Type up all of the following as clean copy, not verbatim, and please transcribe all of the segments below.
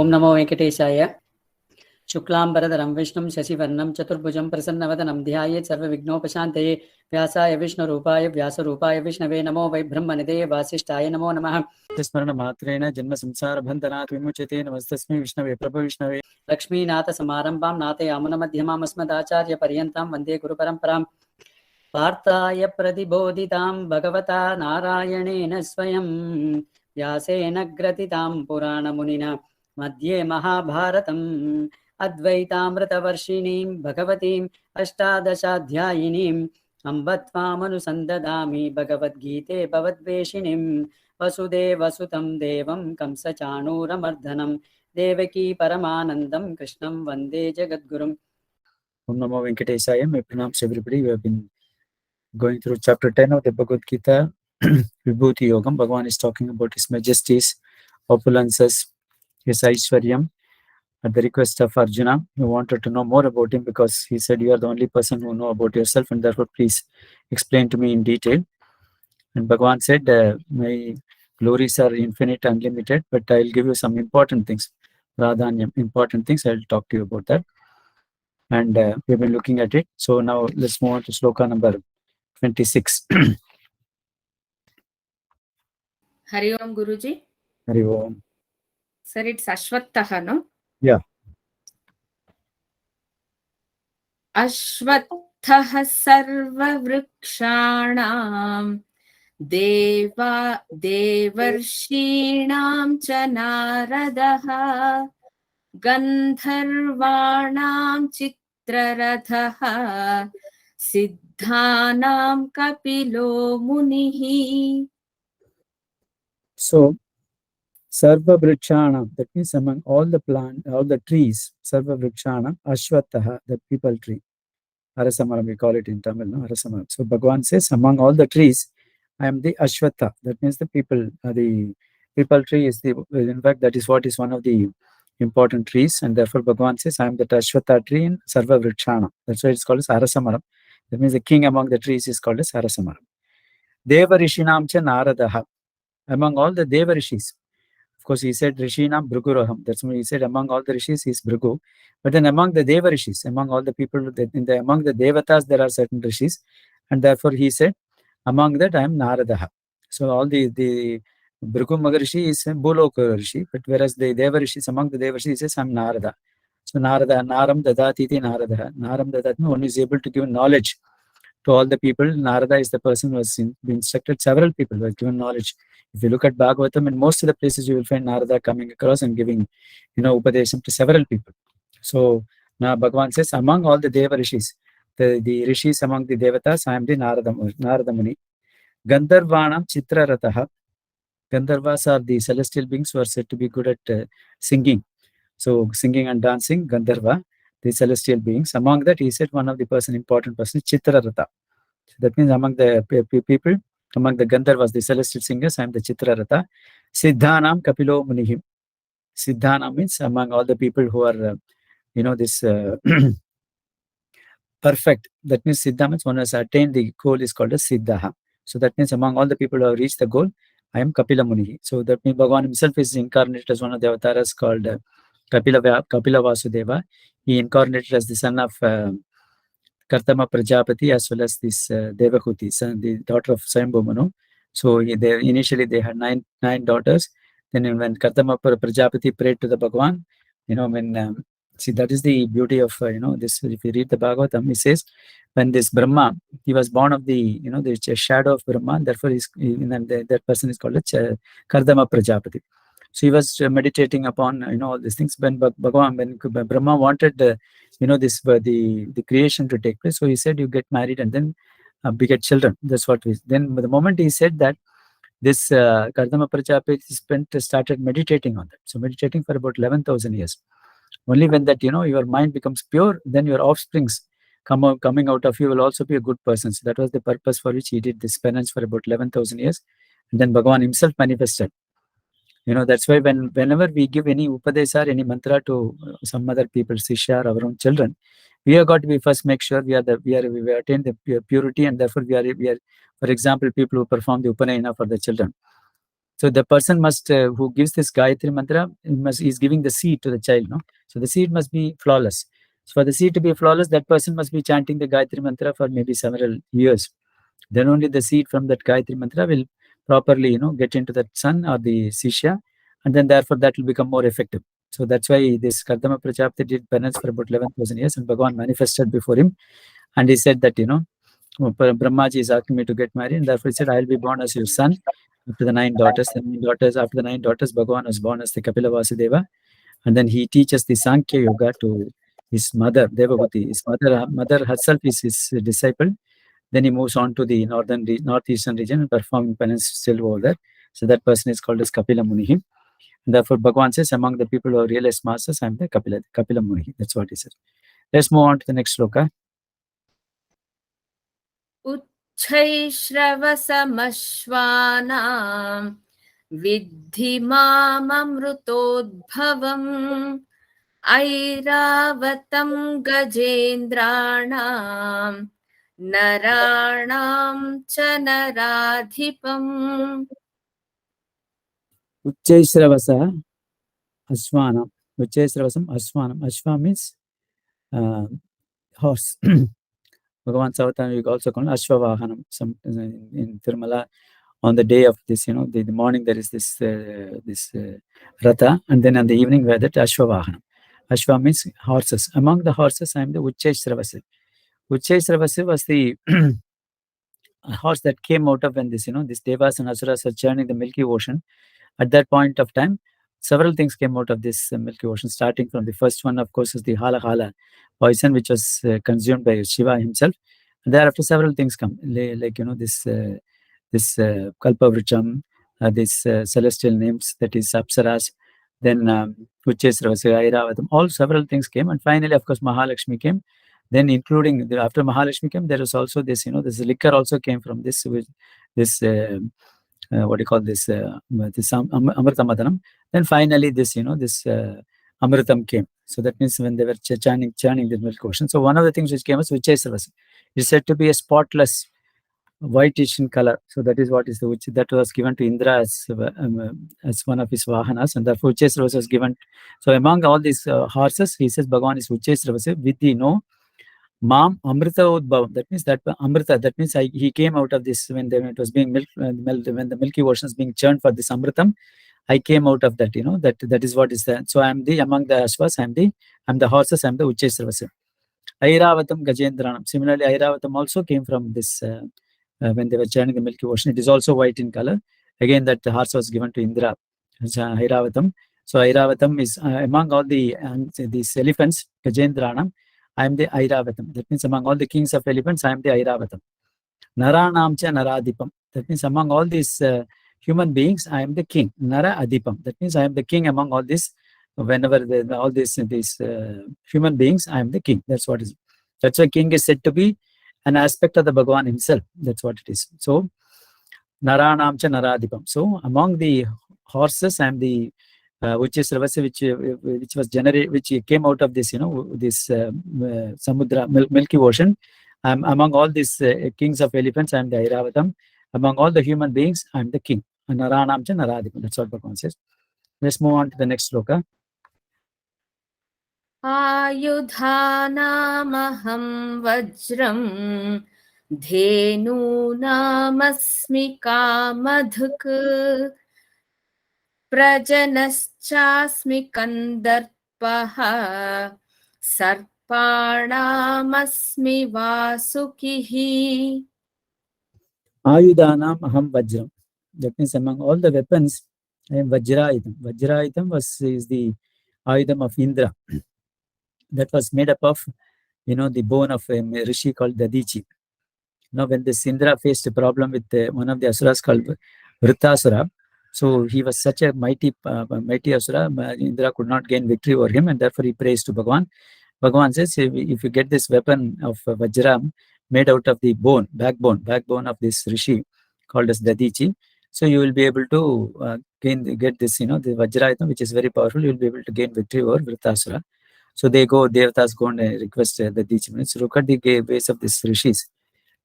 Om Namo Venkatesaya. Shuklambaradharam Vishnum Shasivarnam Chaturbhujam Prasannavathanam Dhyayet Sarva Vignopashanteye Vyasaya Vishnu Rupaya Vyasa Rupaya Vishnave Namo Vai Brahmanideye Vasishtaya Namo Namaha. Tismarana Matrena Janma Samsara Bandhanat Vimuchate Namastasmi Vishnave Prabha Vishnave Lakshmi Nata Samarambam Nate Amana Madhyamam Asmadacharya Paryantam Vande Guru Paramparam Partaya Pradibodhitam Bhagavata Narayanena Swayam Vyasena Gratitam Purana Munina Madhye Mahabharatam Advaitamritavarshiniim Bhagavatim Ashtadashadhyayinim Ambatvamanusandadami Bhagavad Gite Bhavadveshinim Vasudeva Sutam Devam Kamsachanuramardanam Devaki Paramanandam Krishnam Vande Jagadgurum. Om Namo Venkatesaya. My pranams everybody. We have been going through chapter 10 of the Bhagavad Gita, Vibhuti Yogam. Bhagavan is talking about his majesties, opulences, his Aishwaryam. At the request of Arjuna, who wanted to know more about him because he said, you are the only person who know about yourself and therefore please explain to me in detail. And Bhagavan said, my glories are infinite, unlimited, but I'll give you some important things. Pradhanyam, important things, I'll talk to you about that. And we've been looking at it. So now let's move on to sloka number 26. Hari Om Guruji. Hari Om. Sir, it's Ashwattha, no? Yeah. Ashwattha sarva vrikshanam devarshinam cha naradaha gandharvanam chitraratha siddhanam kapilo munihi. So, Sarva Vrikshana, that means among all the plant, all the trees, Sarva Vrikshana, Ashwattaha, the people tree. Arasamaram, we call it in Tamil, no? Arasamaram. So Bhagavan says, among all the trees, I am the Ashwattha. That means the people tree is the, in fact, that is what is one of the important trees. And therefore Bhagavan says, I am the Ashwattha tree in Sarva Vrikshana. That's why it's called as Arasamaram. That means the king among the trees is called as Arasamaram. Deva Rishinam cha Naradaha. Among all the Deva Rishis. Of course, he said Rishinam Bhruguraham. That's why he said among all the Rishis, he is Bhrigu. But then among the Deva Rishis, among all the people, among the Devatas, there are certain Rishis. And therefore, he said, among that, I am Naradaha. So, all the Bhrigu Maharishi is Bhuloka Rishi. But whereas the Deva Rishis, among the Deva Rishis, he says, I am Narada. So, Narada, Naram Dadatiti Naradaha. Naram Dadat, one is able to give knowledge to all the people. Narada is the person who has been instructed several people who have given knowledge. If you look at Bhagavatam, in most of the places you will find Narada coming across and giving, Upadesham to several people. So now Bhagavan says, among all the Deva Rishis, the Rishis among the Devatas, I am the Narada Muni. Gandharvanam Chitrarataha. Gandharvas are the celestial beings who are said to be good at singing. So singing and dancing, Gandharva, the celestial beings. Among that, he said one of the important person, Chitrarata. So that means among the people, among the Gandharvas, the celestial singers, I am the Chitrarata. Siddhanam Kapilo Munihim. Siddhanam means among all the people who are, this perfect. That means Siddha means one has attained the goal is called as Siddhaha. So that means among all the people who have reached the goal, I am Kapila Munihi. So that means Bhagavan himself is incarnated as one of the avatars called Kapila Vasudeva. He incarnated as the son of Kartama Prajapati as well as this Devahuti, the daughter of Swayambhu Manu. So initially they had nine daughters. Then when Kartama Prajapati prayed to the Bhagavan, see, that is the beauty of this. If you read the Bhagavatam, he says when this Brahma, he was born of the the shadow of Brahma, and therefore that person is called Kartama Prajapati. So he was meditating upon all these things. When Bhagavan, when Brahma wanted the creation to take place, so he said, you get married and then beget children. That's what we. Then the moment he said that, this Kartama Prajapati started meditating on that. So meditating for about 11,000 years. Only when that your mind becomes pure, then your offsprings coming out of you will also be a good person. So that was the purpose for which he did this penance for about 11,000 years. And then Bhagavan himself manifested. That's why whenever we give any upadesa or any mantra to some other people, Sishya or our own children, we have got to first make sure we attain the purity, and therefore we are, for example, people who perform the Upanayana for the children. So the person must, who gives this Gayatri mantra, is giving the seed to the child, no? So the seed must be flawless. So for the seed to be flawless, that person must be chanting the Gayatri mantra for maybe several years. Then only the seed from that Gayatri mantra will properly, get into that son or the Sishya, and then therefore that will become more effective. So that's why this Kardama Prajapati did penance for about 11,000 years, and Bhagavan manifested before him, and he said that, Brahmaji is asking me to get married, and therefore he said, I'll be born as your son after the 9 daughters. After the 9 daughters, Bhagavan was born as the Kapila Vasudeva, and then he teaches the Sankhya Yoga to his mother, Devahuti. His mother herself is his disciple. Then he moves on to the northeastern region and performing penance still over there. So that person is called as Kapila Munihi. And therefore, Bhagavan says, among the people who are realized masters, I am the Kapila Munihi. That's what he said. Let's move on to the next sloka. उच्छैश्रवसमश्वानां विद्धि माममृतोद्भवम् ऐरावतं गजेन्द्राणां नराणां च नराधिपम् Uchchaisravasa Ashwanam. Uchchaisravasam Ashwanam. Ashwa means horse. Bhagavan Savatana, you also call it Ashwavahanam. Some in Tirumala, on the day of this, the morning there is this Ratha, and then on the evening where that Ashwavahanam. Ashwa means horses. Among the horses, I am the Uchchaisravasa. Uchchaisravasa was the horse that came out of when this Devas and Asuras are churning the Milky Ocean. At that point of time, several things came out of this Milky Ocean, starting from the first one, of course, is the Hala poison, which was consumed by Shiva himself. And thereafter, several things come, like, this Kalpavracham, these celestial names, that is Apsaras, then Uchchaisravasa, Airavatam, all several things came. And finally, of course, Mahalakshmi came. Then including, after Mahalakshmi came, there was also this, this liquor also came from this, what do you call this, Amritamadhanam. Then finally this, this Amritam came. So that means when they were churning the Milk Ocean. So one of the things which came was Uchchaisravasa. It's said to be a spotless whitish in color. So that is what is that was given to Indra as one of his Vahanas, and therefore Uchchaisravasa was given. So among all these horses, he says Bhagavan is Uchchaisravasa with the Mam Amrita Udbhavam. That means that Amrita, that means he came out of this when it was being when the Milky Ocean is being churned for this Amritam. I came out of that, that is what is that. So I am among the Ashwas, I'm the horses, I'm the Uchchaisravasa. Airavatam Gajendranam. Similarly, Airavatam also came from this when they were churning the Milky Ocean. It is also white in color. Again, that horse was given to Indra, Airavatam. So Airavatam is among all these elephants, Gajendranam, I am the Airavatam. That means among all the kings of elephants, I am the Airavatam. Naranam cha Naradipam. That means among all these human beings, I am the king. Nara Adipam. That means I am the king among all these. Whenever all these human beings, I am the king. That's what is. That's why king is said to be an aspect of the Bhagavan himself. That's what it is. So Naranam cha Naradipam. So among the horses, I am the which is Ravasi, which was generated, which came out of this, this Samudra, Milky Ocean. Among all these kings of elephants, I am the Airavatam. Among all the human beings, I am the king. Naranam cha Naradipam. That's what Bhagavan says. Let's move on to the next sloka. आयुधानामहं वज्रं धेनूनामस्मि Kamadhuk प्रजनश्चास्मि कन्दर्पः सर्पाणामस्मि वासुकिः. Ayudhanam aham vajram. That means among all the weapons, I am Vajrayutham. Vajrayutham is the Ayudham of Indra. That was made up of, the bone of a rishi called Dadichi. Now, when this Indra faced a problem with one of the asuras called Vrittasura, so he was such a mighty asura, Indra could not gain victory over him, and therefore he prays to Bhagavan. Bhagavan says, if you get this weapon of Vajram made out of the backbone of this rishi called as Dadichi, so you will be able to get this, the Vajrayutham, which is very powerful. You will be able to gain victory over Vrittasura. So Devatas go and request Dadichi. So look at the ways of these rishis.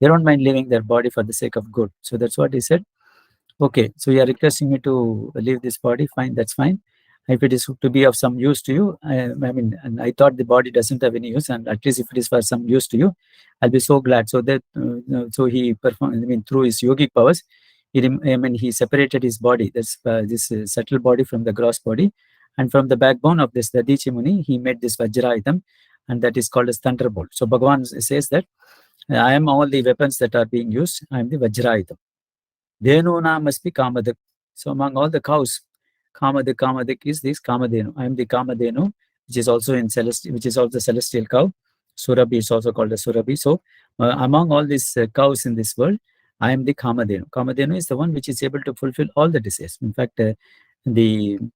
They don't mind leaving their body for the sake of good. So that's what he said. Okay, so you are requesting me to leave this body. Fine, that's fine. If it is to be of some use to you, I mean, and I thought the body doesn't have any use, and at least if it is for some use to you, I'll be so glad. So that, so he performed. I mean, through his yogic powers, he separated his body, this subtle body from the gross body, and from the backbone of this Dadichi Muni, he made this Vajrayutam, and that is called as thunderbolt. So Bhagavan says that I am all the weapons that are being used. I am the Vajrayutam. Dhenuna must be Kamadak. So among all the cows, Kamadak is this Kamadhenu. I am the Kamadhenu, which is also celestial cow. Surabhi is also called a Surabhi. So among all these cows in this world, I am the Kamadhenu. Kamadhenu is the one which is able to fulfill all the desires. In fact, this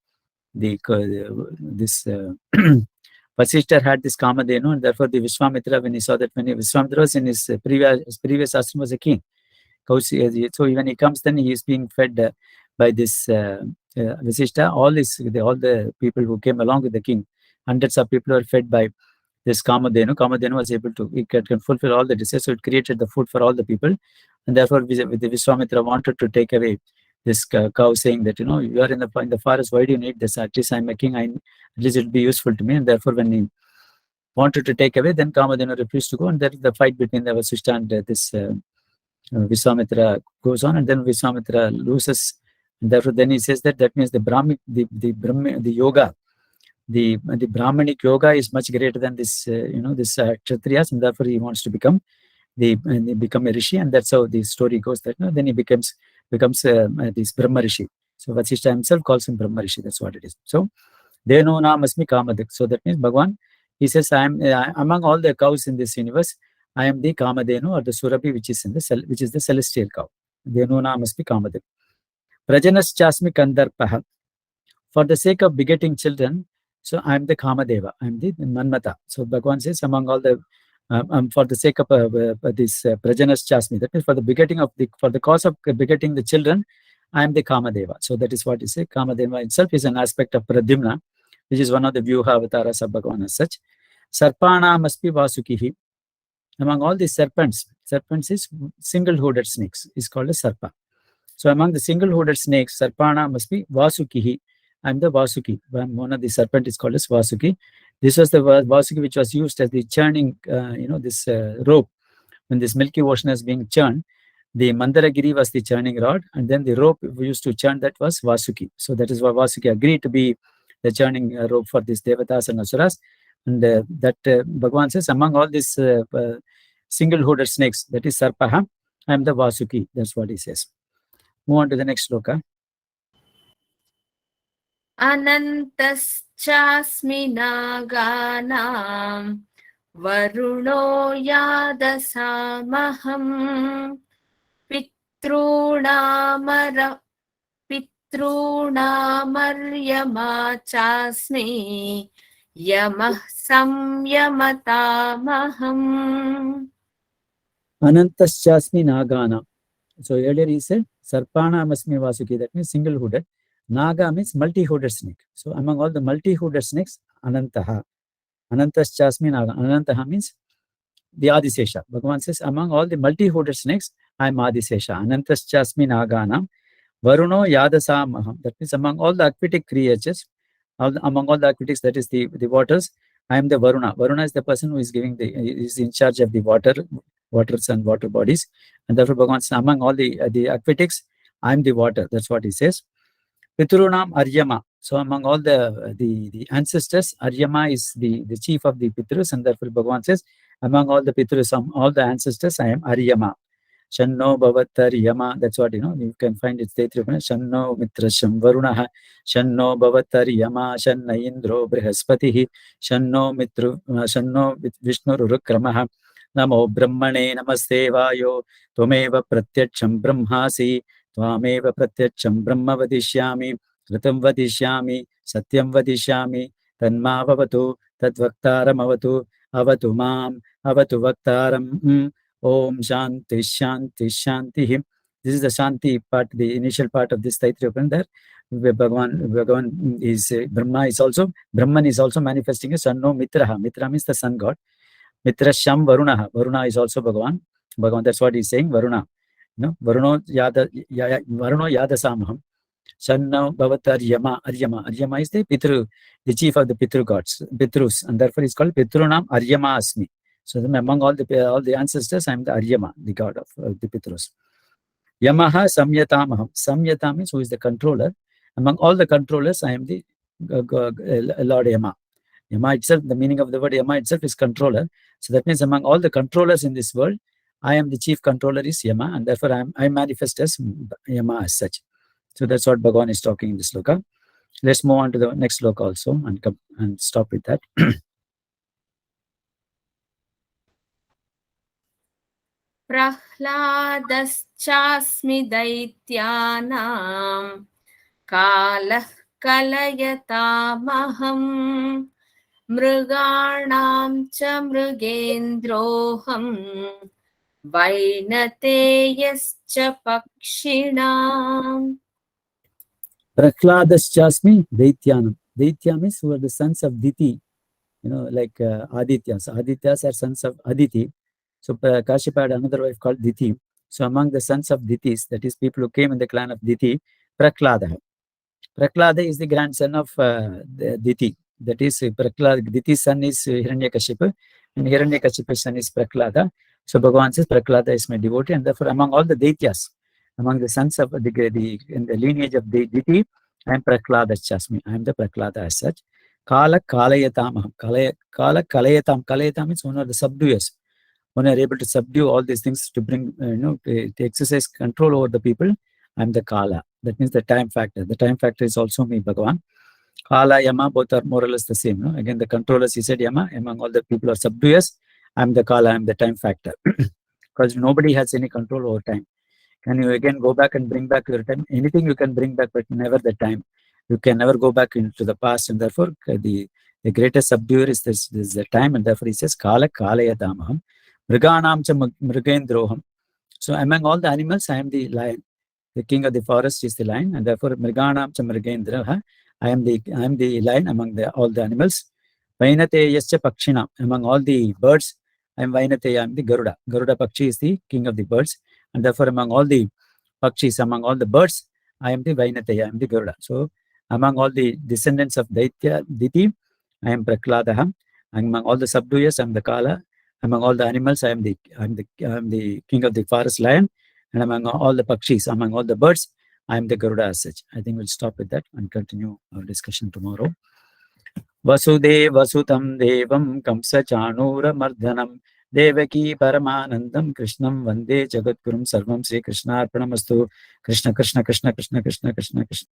Vasishtar had this Kamadhenu, and therefore the Vishwamitra, when he saw that, when Vishwamitra was in his previous ashram, was a king. So when he comes, then he is being fed by this Vasishta. All the people who came along with the king, hundreds of people were fed by this Kamadhenu. Kamadhenu was able to, it can fulfill all the desires, so it created the food for all the people. And therefore, the Vishwamitra wanted to take away this cow, saying that, you are in the forest, why do you need this? At least I'm a king, at least it will be useful to me. And therefore, when he wanted to take away, then Kamadhenu refused to go, and there is the fight between the Vasishta and this Vishwamitra goes on, and then Vishwamitra loses. And therefore, then he says that means the yoga, the Brahmanic yoga is much greater than this, this Kshatriyas, and therefore he wants to become a rishi, and that's how the story goes. That then he becomes this Brahma Rishi. So Vasishta himself calls him Brahma Rishi. That's what it is. So Deno Nam Asmi Kamadak. So that means Bhagavan, he says, I am among all the cows in this universe, I am the Kamadhenu, or the Surabhi, which is the celestial cow. Deno Nam Asmi Kamadak. Prajanas Chasmi Kandarpaha. For the sake of begetting children, so I am the Kamadeva, I am the Manmata. So Bhagavan says, among all the for the sake of this Prajanas Chasmi, that means for the cause of begetting the children, I am the Kamadeva. So that is what he says. Kamadeva itself is an aspect of Pradyumna, which is one of the Vyuha avatars of Bhagavan as such. Sarpana must be Vasukihi. Among all these serpents is single-hooded snakes, is called a Sarpa. So among the single-hooded snakes, Sarpana must be Vasukihi. I am the Vasuki. One of the serpent is called as Vasuki. This was the Vasuki which was used as the churning, this rope. When this Milky Ocean is being churned, the Mandaragiri was the churning rod, and then the rope we used to churn, that was Vasuki. So that is why Vasuki agreed to be the churning rope for these Devatas and Asuras. And that Bhagavan says, among all these single-hooded snakes, that is Sarpaha, I am the Vasuki. That's what he says. Move on to the next sloka. Anantaschasmi naganam varuno yadasamaham pitrunamaryama chasmi yamah samyamatamaham. Anantaschasmi nagana. So earlier he said, Sarpana masmi Vasuki, that means single-hooded. Naga means multi-hooded snake. So among all the multi-hooded snakes, Anantaha. Anantaschasmi Naga. Anantaha means the Adisesha. Bhagavan says, among all the multi-hooded snakes, I am Adisesha. Anantaschasmi Nagana. Varuno Yadasamaham. That means among all the aquatic creatures, among all the aquatics, that is the waters, I am the Varuna. Varuna is the person who is is in charge of the waters and water bodies. And therefore, Bhagavan says, among all the aquatics, I am the water. That's what he says. Pitrunam Aryama. So among all the ancestors, Aryama is the chief of the Pitrus, and therefore Bhagavan says, among all the Pitrus, all the ancestors, I am Aryama. Shanno Bhavattaryama. That's what you can find it. Shanno Mitrasham Varunaha. Shanno Bhavattaryama. Shanna Indro Brihaspatihi. Shanno Vishnu Rukramaha. Namo Brahmane Namaste Vayo. Tvameva Pratyaksham Brahmasi. Tvameva Pratyaksham Brahma Vadishyami. Kritam Vadishyami. Satyam Vadishyami. Tanma Vavatu. Tadvaktaram Avatu. Avatu Mam. Avatu Vaktaram. Om Shanti Shanti Shanti. This is the Shanti part, the initial part of this Taittiriya Upanishad. Bhagavan is Brahman is also manifesting as Sanno Mitraha. Mitra means the sun god. Mitra Sham Varunaha. Varuna is also Bhagavan. That's what he's saying, Varuna. No, Varuno Yadasamaham. Shanna Bhavatar Aryama is the Pitru, the chief of the Pitru gods, Pitrus, and therefore is called Pitrunam Aryama Asmi. So among all the ancestors, I am the Aryama, the god of the Pitrus. Yamaha Samyatamaham. Samyata means who is the controller. Among all the controllers, I am the Lord Yama. Yama itself, the meaning of the word Yama itself is controller. So that means among all the controllers in this world, I am the chief controller is Yama, and therefore I manifest as Yama as such. So that's what Bhagavan is talking in this sloka. Let's move on to the next sloka also and stop with that. Prahlaadaschasmi daityanam kalah kalayatamaham mriganam cha mrigendroham vainateyascha pakshinam. Prahladaschasmi Daityanam. Daitya means who are the sons of Diti, like Adityas. Adityas are sons of Aditi. So Kashyapa had another wife called Diti. So among the sons of Ditis, that is people who came in the clan of Diti, Prahlada. Prahlada is the grandson of Diti. That is Prahlada. Diti's son is Hiranyakashipu, and Hiranyakashipu's son is Prahlada. So Bhagavan says Prahlada is my devotee, and therefore among all the Daityas, among the sons of in the lineage of the Diti, I am Prahlada Chasmi. I am the Prahlada as such. Kala Kalayatam. Kala Kalayatam. Kalayatam means one of the subduers. When you are able to subdue all these things to bring, to exercise control over the people, I am the Kala. That means the time factor. The time factor is also me, Bhagavan. Kala, Yama, both are more or less the same. No? Again, the controllers, he said Yama. Among all the people who are subduers, I am the Kala, I am the time factor. Because nobody has any control over time. Can you again go back and bring back your time? Anything you can bring back, but never the time. You can never go back into the past, and therefore the greatest subduer is this the time, and therefore he says Kala Kalayadamaham. Mriganam cha mrigendroham. So among all the animals, I am the lion. The king of the forest is the lion, and therefore Mriganam cha mrigendroha. I am the lion among all the animals. Vainateyascha Pakshina. Among all the birds, I am Vainateya, I am the Garuda. Garuda Pakshi is the king of the birds, and therefore among all the Pakshis, among all the birds, I am the Vainateya, I am the Garuda. So among all the descendants of Diti, I am Prahladaha. Among all the subduers, I am the Kala. Among all the animals, I am the king of the forest lion, and among all the Pakshis, among all the birds, I am the Garuda as such. I think we'll stop with that and continue our discussion tomorrow. Vasudevasutam devam kamsa chanura mardhanam devaki paramanandam krishnam vande jagatgurum sarvam Sri Krishna arpanamastu. Krishna Krishna Krishna Krishna Krishna Krishna Krishna.